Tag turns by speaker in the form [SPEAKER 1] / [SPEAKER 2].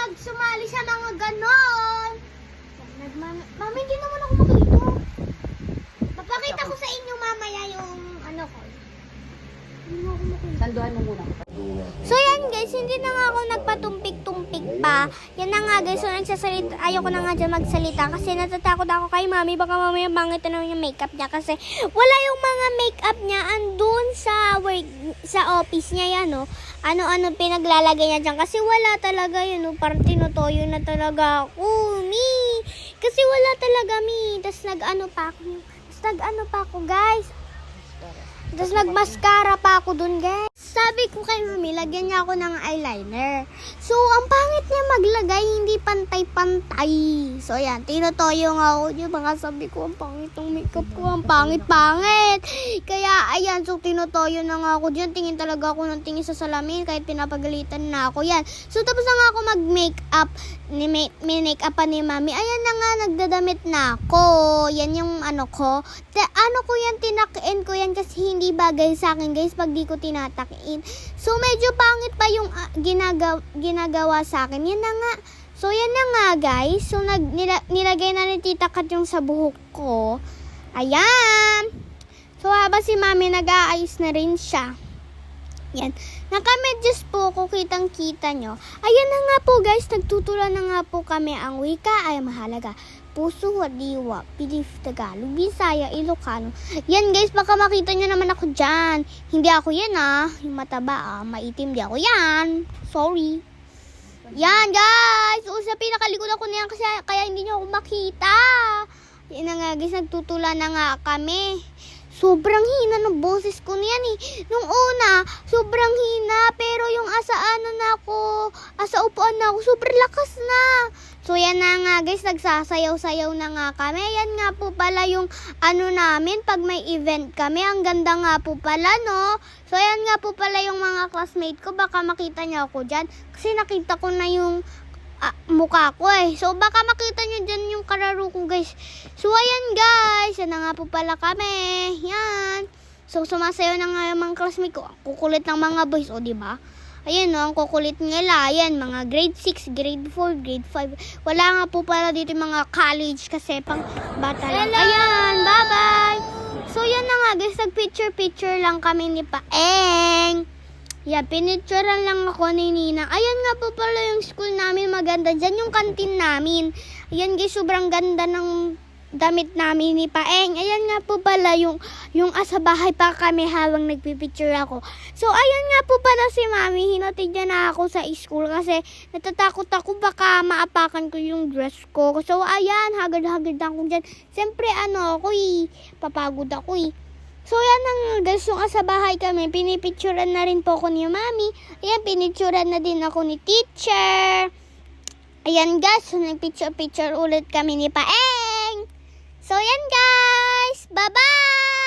[SPEAKER 1] magsumali sa mga ganon. Mami, hindi naman ako makito. Papakita ko sa inyo mamaya yung ano ko. Hindi mo ako makita.
[SPEAKER 2] Sanduhan mo muna.
[SPEAKER 1] So yan guys, hindi na nga ako nagpatumpik-tumpik pa. Yan na nga guys, so nagsasalita, ayoko na nga dyan magsalita kasi natatakot ako kay mami. Baka mamaya bangit na yung makeup niya kasi wala yung mga makeup niya andun sa work, sa office niya yan, no. Ano-ano pinaglalagay niya dyan kasi wala talaga yun, no. Parang tinutoyo na talaga ako, mi. Kasi wala talaga, mi. Tapos nag-ano pa ako, guys. Tapos nagmascara pa ako dun, guys. Sabi ko kay mami, lagyan niya ako ng eyeliner. So, ang pangit niya maglagay, hindi pantay-pantay. So, yan, tinutoyo nga ako dyan. Baka sabi ko, ang pangit ng makeup ko, ang pangit-pangit. Kaya, ayan, so tinutoyo na nga ako dyan. Tingin talaga ako ng tingin sa salamin, kahit pinapagalitan na ako. Yan. So, tapos na nga ako mag-makeup. Make-up pa ni mami. Ayan na nga, nagdadamit na ako. Yan yung ano ko. Ano ko yan, tinakiin ko yan kasi hindi bagay sa akin, guys, pag di ko tinatakiin. So, medyo pangit pa yung ginagawa sa akin. Yan na nga. So, yan na nga, guys. So, nilagay na ni Tita Kat yung sa buhok ko. Ayan. So, habang si mami nag-aayos na rin siya. Yan. Nakamedyas po ko, kitang-kita nyo. Ayan na nga po, guys. Nagtutulan na nga po kami. Ang wika ay mahalaga. Puso, Diwa, Pilip, Tagalog, Bisaya, Ilocano. Yan guys, baka makita nyo naman ako dyan. Hindi ako yan yung mataba maitim, di ako yan. Sorry. Yan guys, sa pinakalikod ako na yan kasi kaya hindi nyo ako makita. Yan na nga guys, nagtutula na nga kami. Sobrang hina ng boses ko niyan Nung una, sobrang hina. Pero yung asa upuan na ako, sobrang lakas na. So yan na nga guys, nagsasayaw-sayaw na nga kami. Yan nga po pala yung namin pag may event kami. Ang ganda nga po pala, no? So yan nga po pala yung mga classmate ko. Baka makita niyo ako dyan. Kasi nakita ko na yung mukha ko So baka makita nyo dyan yung kararo ko guys. So ayan guys, yan na nga po pala kami. Yan. So sumasayaw na nga yung mga classmate ko. Ang kukulit ng mga boys, diba? Ayan ang kukulit nila. Ayan, mga grade 6, grade 4, grade 5. Wala nga po pala dito yung mga college kasi pang bata lang. Ayan, bye-bye. So yan na nga guys, nag-picture lang kami ni Paeng. Yeah, pinicturean lang ako ni Nina. Ayan nga po pala yung school namin, maganda. Diyan yung kantin namin. Ayan guys, sobrang ganda ng damit namin ni Paeng. Ayan nga po pala yung asa bahay pa kami habang nagpipicture ako. So, ayan nga po pala si Mami. Hinatid niya na ako sa school kasi natatakot ako baka maapakan ko yung dress ko. So, ayan, hagad-hagad ako dyan. Siyempre, papagod ako So, yan ang guys, yung asa bahay kami, pinipicturean na rin po ako ni Mami. Ayan, pinicturean na din ako ni teacher. Ayan guys, so nagpicture ulit kami ni Paeng. So, yan guys. Bye-bye!